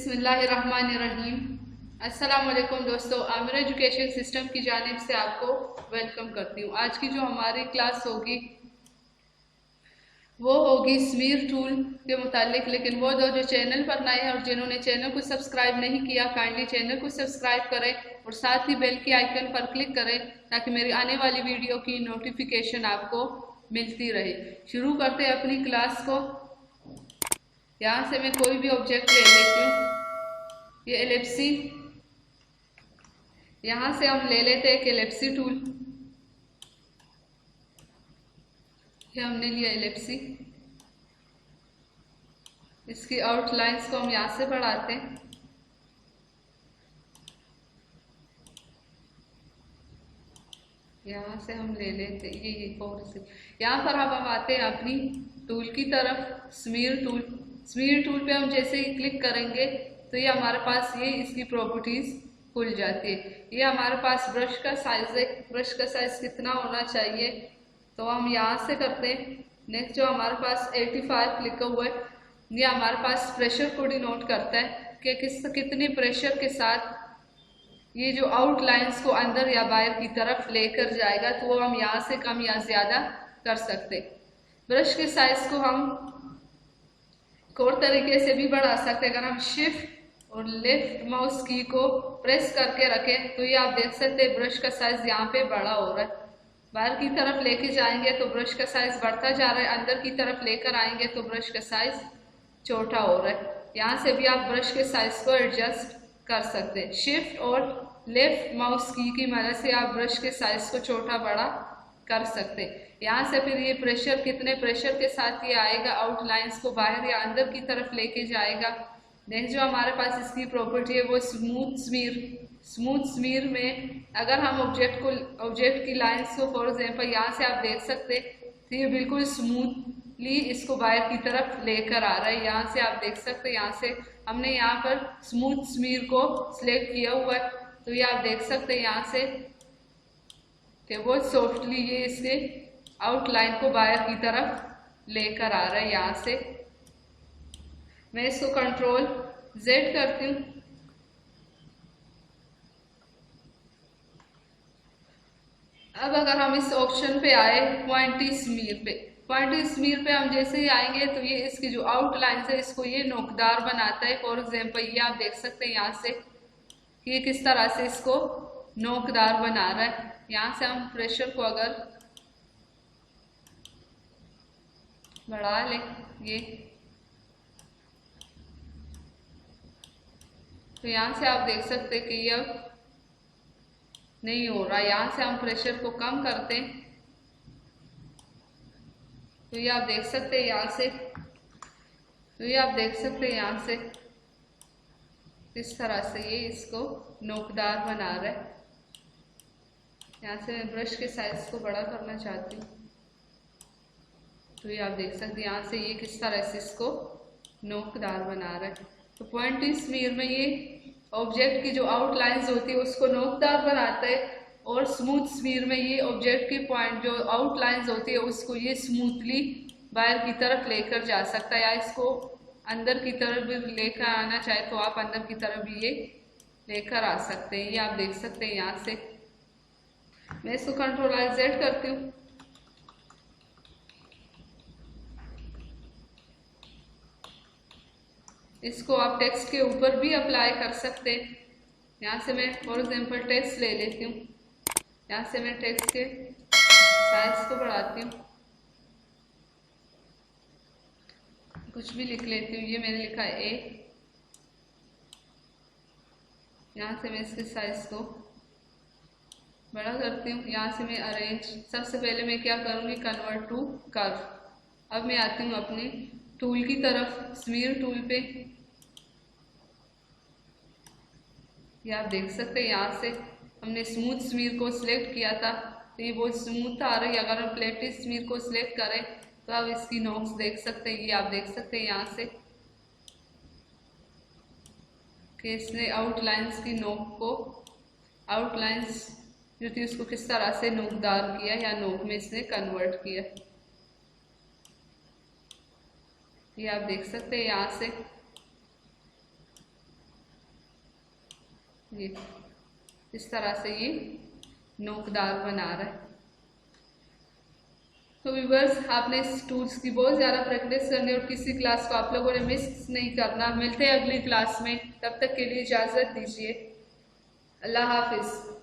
बिस्मिल्लाहिर्रहमानिर्रहीम। अस्सलाम वालेकुम दोस्तों, आमिर एजुकेशन सिस्टम की जानिब से आपको वेलकम करती हूँ। आज की जो हमारी क्लास होगी वो होगी स्मीर टूल के मुतालिक। लेकिन वो जो चैनल पर नए हैं और जिन्होंने चैनल को सब्सक्राइब नहीं किया, काइंडली चैनल को सब्सक्राइब करें और साथ ही बेल के आइकन पर क्लिक करें ताकि मेरी आने वाली वीडियो की नोटिफिकेशन आपको मिलती रहे। शुरू करते हैं अपनी क्लास को। यहाँ से मैं कोई भी ऑब्जेक्ट ले लेती हूँ। ये एलिप्सी, यहाँ से हम ले लेते हैं एक एलिप्सी टूल। ये हमने लिया एलिप्सी। इसकी आउटलाइंस को हम यहाँ से बढ़ाते हैं। यहाँ से हम ले लेते हैं ये और से। यहाँ पर हम आते हैं अपनी टूल की तरफ, स्मीर टूल। स्मीर टूल पे हम जैसे ही क्लिक करेंगे तो ये हमारे पास ये इसकी प्रॉपर्टीज खुल जाती है। ये हमारे पास ब्रश का साइज है। ब्रश का साइज कितना होना चाहिए तो हम यहाँ से करते हैं। नेक्स्ट जो हमारे पास 85 लिखा हुआ है, ये हमारे पास प्रेशर को डिनोट करता है कि कितने प्रेशर के साथ ये जो आउटलाइंस को अंदर या बाहर की तरफ लेकर जाएगा, तो वो हम यहाँ से कम या ज्यादा कर सकते। ब्रश के साइज को हम एक और तरीके से भी बढ़ा सकते। अगर हम शिफ्ट और लेफ्ट माउस की को प्रेस करके रखें तो ये आप देख सकते हैं ब्रश का साइज यहाँ पे बड़ा हो रहा है। बाहर की तरफ लेके जाएंगे तो ब्रश का साइज बढ़ता जा रहा है, अंदर की तरफ लेकर आएंगे तो ब्रश का साइज छोटा हो रहा है। यहाँ से भी आप ब्रश के साइज को एडजस्ट कर सकते हैं। शिफ्ट और लेफ्ट माउस की मदद से आप ब्रश के साइज को छोटा बड़ा कर सकते हैं। यहाँ से फिर ये प्रेशर, कितने प्रेशर के साथ ये आएगा, आउटलाइंस को बाहर या अंदर की तरफ लेके जाएगा। नेक्स्ट जो हमारे पास इसकी प्रॉपर्टी है वो स्मूथ स्मीर। स्मूथ स्मीर में अगर हम ऑब्जेक्ट की लाइंस को फॉर एग्जाम्पल यहाँ से आप देख सकते तो ये बिल्कुल स्मूथली इसको बाहर की तरफ लेकर आ रहा है। यहाँ से आप देख सकते हैं, यहाँ से हमने यहाँ पर स्मूथ स्मीर को सिलेक्ट किया हुआ है तो ये आप देख सकते हैं यहाँ से कि वो सॉफ्टली ये इसके आउटलाइन को बाहर की तरफ लेकर आ रहा है। यहाँ से मैं इसको कंट्रोल Z करती हूँ। अब अगर हम इस ऑप्शन पे आए पॉइंटी स्मीर पे, पॉइंटी स्मीर पे हम जैसे ही आएंगे तो ये इसकी जो आउटलाइन है इसको ये नोकदार बनाता है। फॉर एग्जाम्पल ये आप देख सकते हैं यहाँ से कि ये किस तरह से इसको नोकदार बना रहा है। यहाँ से हम प्रेशर को अगर बढ़ा लें ये, तो यहाँ से आप देख सकते हैं कि ये अब नहीं हो रहा। यहाँ से हम प्रेशर को कम करते हैं तो ये आप देख सकते हैं यहाँ से, तो ये आप देख सकते हैं यहाँ से किस तरह से ये इसको नोकदार बना रहा है। यहाँ से मैं ब्रश के साइज को बड़ा करना चाहती हूँ तो ये आप देख सकते हैं यहाँ से ये किस तरह से इसको नोकदार बना रहा है। तो पॉइंटी स्मीर में ये ऑब्जेक्ट की जो आउटलाइंस होती है उसको नोकदार बनाता है और स्मूथ स्मीर में ये ऑब्जेक्ट की पॉइंट जो आउटलाइंस होती है उसको ये स्मूथली बाहर की तरफ लेकर जा सकता है, या इसको अंदर की तरफ भी लेकर आना चाहे तो आप अंदर की तरफ भी ये लेकर आ सकते हैं। ये आप देख सकते हैं यहाँ से। मैं इसको कंट्रोल Z करती हूँ। इसको आप टेक्स्ट के ऊपर भी अप्लाई कर सकते हैं। यहाँ से मैं फॉर एग्जाम्पल टेक्स्ट ले लेती हूँ। यहाँ से मैं टेक्स्ट के साइज को बढ़ाती हूँ, कुछ भी लिख लेती हूँ। ये मैंने लिखा है A। यहाँ से मैं इसके साइज को बड़ा करती हूँ। यहाँ से मैं अरेंज, सबसे पहले मैं क्या करूँगी, कन्वर्ट टू कर्व। अब मैं आती हूँ अपने टूल की तरफ, स्मीर टूल पे। ये आप देख सकते हैं यहाँ से हमने स्मूथ स्मीर को सिलेक्ट किया था तो ये बहुत स्मूथ आ रही है। अगर हम प्लेटी स्मीर को सिलेक्ट करें तो आप इसकी नोक्स देख सकते हैं। ये आप देख सकते हैं यहाँ से कि इसने आउटलाइंस की नोक को, आउटलाइंस जो थी उसको किस तरह से नोकदार किया या नोक में इसने कन्वर्ट किया। ये आप देख सकते हैं यहाँ से। ये इस तरह से ये नोकदार बना रहा है। तो व्यूअर्स, आपने इस टूल्स की बहुत ज़्यादा प्रैक्टिस करनी और किसी क्लास को आप लोगों ने मिस नहीं करना। मिलते हैं अगली क्लास में, तब तक के लिए इजाज़त दीजिए। अल्लाह हाफिज़।